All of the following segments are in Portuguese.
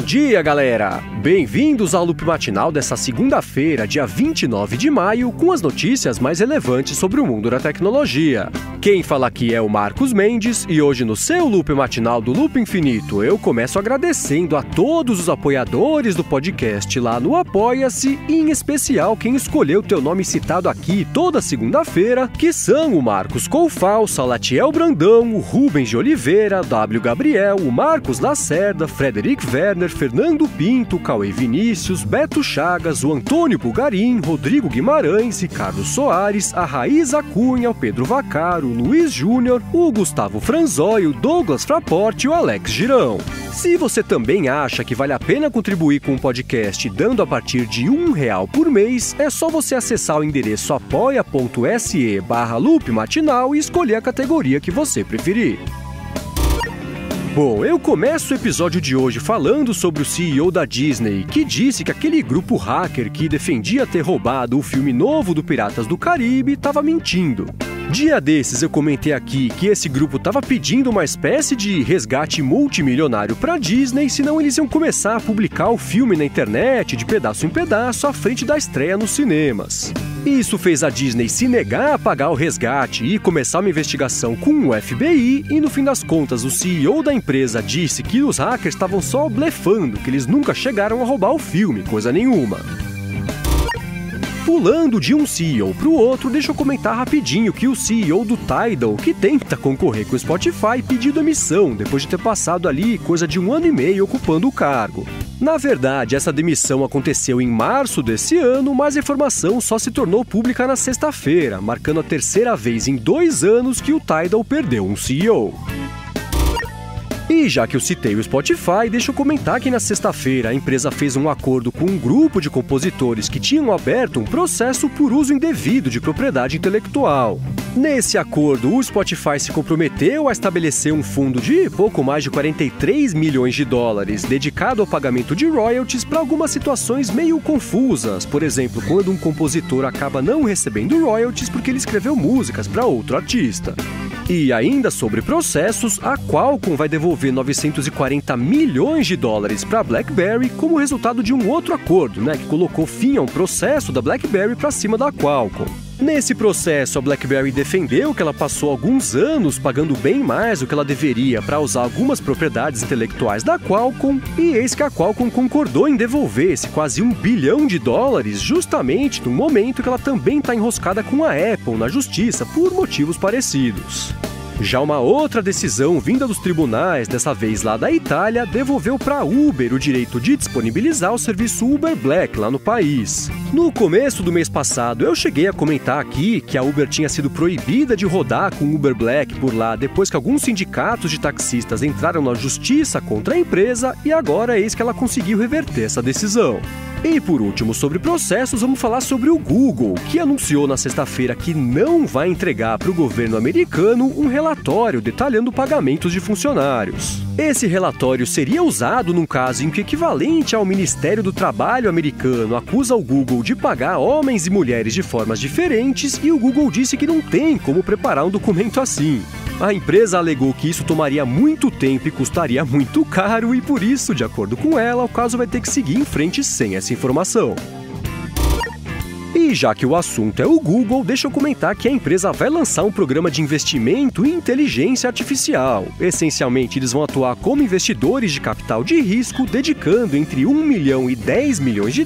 dia, galera! Bem-vindos ao Loop Matinal dessa segunda-feira, dia 29 de maio, com as notícias mais relevantes sobre o mundo da tecnologia. Quem fala aqui é o Marcos Mendes e hoje no seu Loop Matinal do Loop Infinito eu começo agradecendo a todos os apoiadores do podcast lá no Apoia-se e em especial quem escolheu teu nome citado aqui toda segunda-feira, que são o Marcos Coufal, Salatiel Brandão, o Rubens de Oliveira, W. Gabriel, o Marcos Lacerda, Frederic Werner, Fernando Pinto, Cauê Vinícius, Beto Chagas, o Antônio Bulgarim, Rodrigo Guimarães, Ricardo Soares, a Raíza Cunha, o Pedro Vaccaro, o Luiz Júnior, o Gustavo Franzói, o Douglas Fraporte e o Alex Girão. Se você também acha que vale a pena contribuir com o podcast dando a partir de R$1 por mês, é só você acessar o endereço apoia.se/loopmatinal e escolher a categoria que você preferir. Bom, eu começo o episódio de hoje falando sobre o CEO da Disney, que disse que aquele grupo hacker que defendia ter roubado o filme novo do Piratas do Caribe estava mentindo. Dia desses eu comentei aqui que esse grupo estava pedindo uma espécie de resgate multimilionário para a Disney, senão eles iam começar a publicar o filme na internet de pedaço em pedaço à frente da estreia nos cinemas. Isso fez a Disney se negar a pagar o resgate e começar uma investigação com o FBI e no fim das contas o CEO da empresa disse que os hackers estavam só blefando, que eles nunca chegaram a roubar o filme, coisa nenhuma. Pulando de um CEO para o outro, deixa eu comentar rapidinho que o CEO do Tidal, que tenta concorrer com o Spotify, pediu demissão depois de ter passado ali coisa de 1 ano e meio ocupando o cargo. Na verdade, essa demissão aconteceu em março desse ano, mas a informação só se tornou pública na sexta-feira, marcando a terceira vez em 2 anos que o Tidal perdeu um CEO. E já que eu citei o Spotify, deixa eu comentar que na sexta-feira a empresa fez um acordo com um grupo de compositores que tinham aberto um processo por uso indevido de propriedade intelectual. Nesse acordo, o Spotify se comprometeu a estabelecer um fundo de pouco mais de $43 milhões dedicado ao pagamento de royalties para algumas situações meio confusas, por exemplo, quando um compositor acaba não recebendo royalties porque ele escreveu músicas para outro artista. E ainda sobre processos, a Qualcomm vai devolver $940 milhões para a BlackBerry como resultado de um outro acordo, que colocou fim a um processo da BlackBerry para cima da Qualcomm. Nesse processo, a BlackBerry defendeu que ela passou alguns anos pagando bem mais do que ela deveria para usar algumas propriedades intelectuais da Qualcomm, e eis que a Qualcomm concordou em devolver esse quase $1 bilhão justamente no momento que ela também está enroscada com a Apple na justiça por motivos parecidos. Já uma outra decisão vinda dos tribunais, dessa vez lá da Itália, devolveu para a Uber o direito de disponibilizar o serviço Uber Black lá no país. No começo do mês passado, eu cheguei a comentar aqui que a Uber tinha sido proibida de rodar com Uber Black por lá depois que alguns sindicatos de taxistas entraram na justiça contra a empresa e agora eis que ela conseguiu reverter essa decisão. E por último, sobre processos, vamos falar sobre o Google, que anunciou na sexta-feira que não vai entregar para o governo americano um relatório detalhando pagamentos de funcionários. Esse relatório seria usado num caso em que o equivalente ao Ministério do Trabalho americano acusa o Google de pagar homens e mulheres de formas diferentes e o Google disse que não tem como preparar um documento assim. A empresa alegou que isso tomaria muito tempo e custaria muito caro e por isso, de acordo com ela, o caso vai ter que seguir em frente sem essa informação. E já que o assunto é o Google, deixa eu comentar que a empresa vai lançar um programa de investimento em inteligência artificial. Essencialmente, eles vão atuar como investidores de capital de risco, dedicando entre $1 milhão e $10 milhões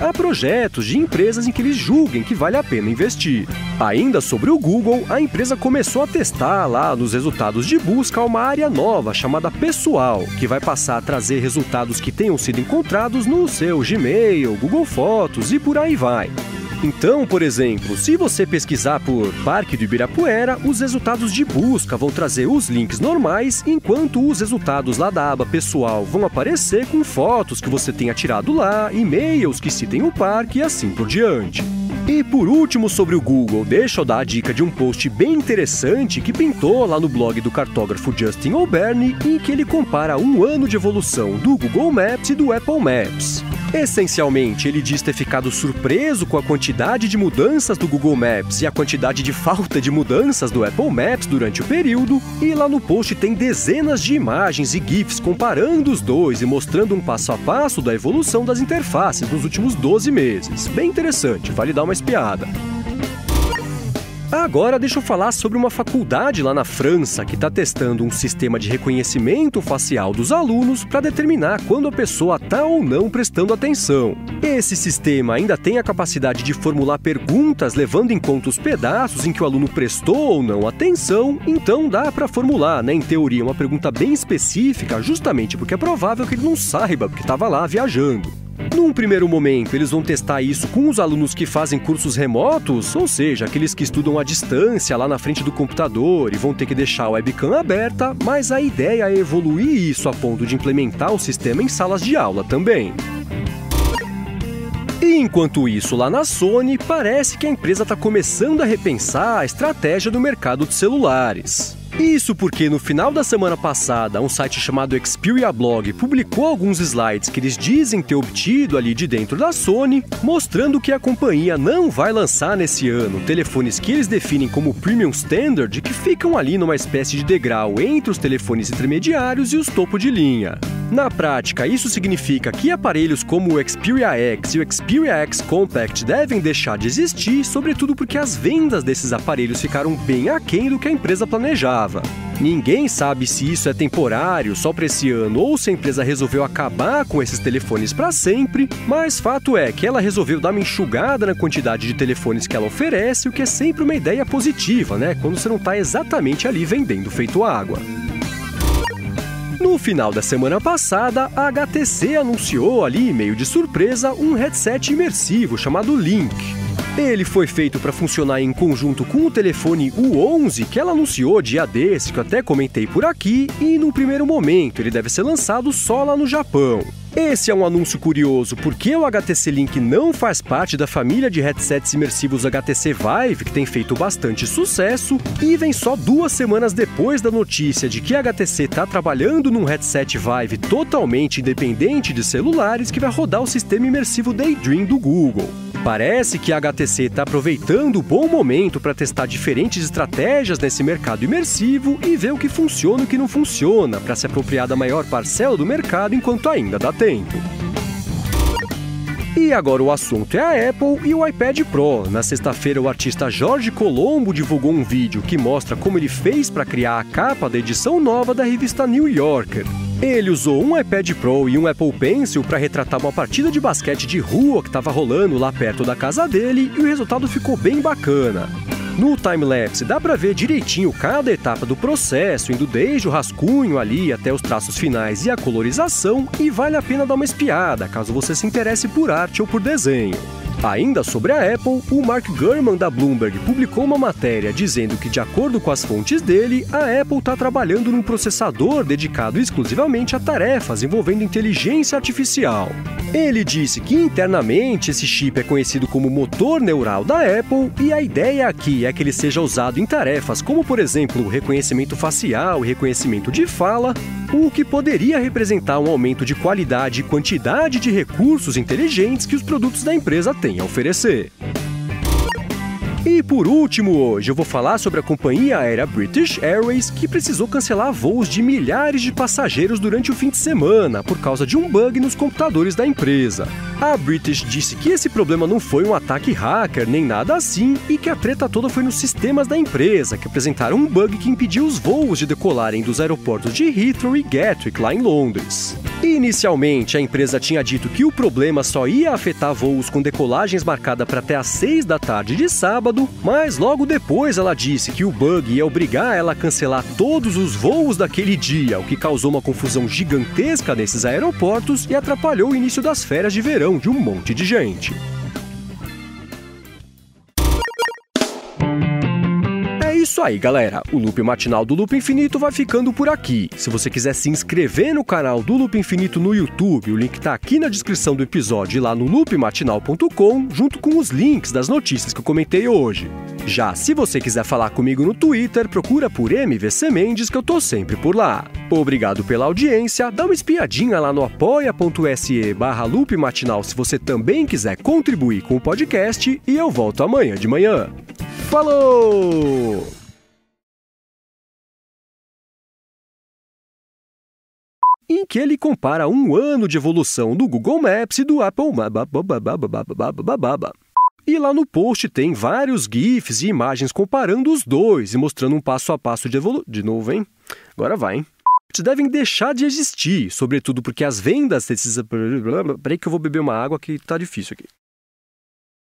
a projetos de empresas em que eles julguem que vale a pena investir. Ainda sobre o Google, a empresa começou a testar lá nos resultados de busca uma área nova chamada Pessoal, que vai passar a trazer resultados que tenham sido encontrados no seu Gmail, Google Fotos e por aí vai. Então, por exemplo, se você pesquisar por Parque do Ibirapuera, os resultados de busca vão trazer os links normais, enquanto os resultados lá da aba Pessoal vão aparecer com fotos que você tenha tirado lá, e-mails que citem o parque e assim por diante. E por último, sobre o Google, deixa eu dar a dica de um post bem interessante que pintou lá no blog do cartógrafo Justin O'Byrne, em que ele compara um ano de evolução do Google Maps e do Apple Maps. Essencialmente, ele diz ter ficado surpreso com a quantidade de mudanças do Google Maps e a quantidade de falta de mudanças do Apple Maps durante o período, e lá no post tem dezenas de imagens e GIFs comparando os dois e mostrando um passo a passo da evolução das interfaces nos últimos 12 meses. Bem interessante, vale dar uma espiada. Agora deixa eu falar sobre uma faculdade lá na França que está testando um sistema de reconhecimento facial dos alunos para determinar quando a pessoa está ou não prestando atenção. Esse sistema ainda tem a capacidade de formular perguntas levando em conta os pedaços em que o aluno prestou ou não atenção, então dá para formular, em teoria, uma pergunta bem específica, justamente porque é provável que ele não saiba, porque estava lá viajando. Num primeiro momento, eles vão testar isso com os alunos que fazem cursos remotos, ou seja, aqueles que estudam à distância lá na frente do computador e vão ter que deixar a webcam aberta, mas a ideia é evoluir isso a ponto de implementar o sistema em salas de aula também. E enquanto isso, lá na Sony, parece que a empresa está começando a repensar a estratégia do mercado de celulares. Isso porque no final da semana passada, um site chamado Xperia Blog publicou alguns slides que eles dizem ter obtido ali de dentro da Sony, mostrando que a companhia não vai lançar nesse ano telefones que eles definem como Premium Standard, que ficam ali numa espécie de degrau entre os telefones intermediários e os topo de linha. Na prática, isso significa que aparelhos como o Xperia X e o Xperia X Compact devem deixar de existir, sobretudo porque as vendas desses aparelhos ficaram bem aquém do que a empresa planejava. Ninguém sabe se isso é temporário, só para esse ano, ou se a empresa resolveu acabar com esses telefones para sempre, mas fato é que ela resolveu dar uma enxugada na quantidade de telefones que ela oferece, o que é sempre uma ideia positiva, quando você não está exatamente ali vendendo feito água. No final da semana passada, a HTC anunciou ali, meio de surpresa, um headset imersivo chamado Link. Ele foi feito para funcionar em conjunto com o telefone U11, que ela anunciou dia desse, que eu até comentei por aqui, e no primeiro momento ele deve ser lançado só lá no Japão. Esse é um anúncio curioso porque o HTC Link não faz parte da família de headsets imersivos HTC Vive, que tem feito bastante sucesso, e vem só 2 semanas depois da notícia de que a HTC está trabalhando num headset Vive totalmente independente de celulares que vai rodar o sistema imersivo Daydream do Google. Parece que a HTC está aproveitando o bom momento para testar diferentes estratégias nesse mercado imersivo e ver o que funciona e o que não funciona, para se apropriar da maior parcela do mercado enquanto ainda dá tempo. E agora o assunto é a Apple e o iPad Pro. Na sexta-feira, o artista Jorge Colombo divulgou um vídeo que mostra como ele fez para criar a capa da edição nova da revista New Yorker. Ele usou um iPad Pro e um Apple Pencil para retratar uma partida de basquete de rua que estava rolando lá perto da casa dele e o resultado ficou bem bacana. No timelapse dá para ver direitinho cada etapa do processo, indo desde o rascunho ali até os traços finais e a colorização, e vale a pena dar uma espiada, caso você se interesse por arte ou por desenho. Ainda sobre a Apple, o Mark Gurman da Bloomberg publicou uma matéria dizendo que, de acordo com as fontes dele, a Apple está trabalhando num processador dedicado exclusivamente a tarefas envolvendo inteligência artificial. Ele disse que internamente esse chip é conhecido como motor neural da Apple e a ideia aqui é que ele seja usado em tarefas como, por exemplo, reconhecimento facial e reconhecimento de fala, o que poderia representar um aumento de qualidade e quantidade de recursos inteligentes que os produtos da empresa têm a oferecer. E por último, hoje eu vou falar sobre a companhia aérea British Airways, que precisou cancelar voos de milhares de passageiros durante o fim de semana por causa de um bug nos computadores da empresa. A British disse que esse problema não foi um ataque hacker nem nada assim e que a treta toda foi nos sistemas da empresa, que apresentaram um bug que impediu os voos de decolarem dos aeroportos de Heathrow e Gatwick, lá em Londres. Inicialmente, a empresa tinha dito que o problema só ia afetar voos com decolagens marcadas para até às 6 da tarde de sábado, mas logo depois ela disse que o bug ia obrigar ela a cancelar todos os voos daquele dia, o que causou uma confusão gigantesca nesses aeroportos e atrapalhou o início das férias de verão de um monte de gente. É isso aí, galera. O Loop Matinal do Loop Infinito vai ficando por aqui. Se você quiser se inscrever no canal do Loop Infinito no YouTube, o link tá aqui na descrição do episódio e lá no loopmatinal.com, junto com os links das notícias que eu comentei hoje. Já se você quiser falar comigo no Twitter, procura por MVC Mendes que eu tô sempre por lá. Obrigado pela audiência, dá uma espiadinha lá no apoia.se/loopmatinal se você também quiser contribuir com o podcast e eu volto amanhã de manhã. Falou! Em que ele compara um ano de evolução do Google Maps e do Apple Maps. E lá no post tem vários GIFs e imagens comparando os dois e mostrando um passo a passo de evolução. De novo, hein? Agora vai, hein? Devem deixar de existir, sobretudo porque as vendas desses... Peraí que eu vou beber uma água que tá difícil aqui.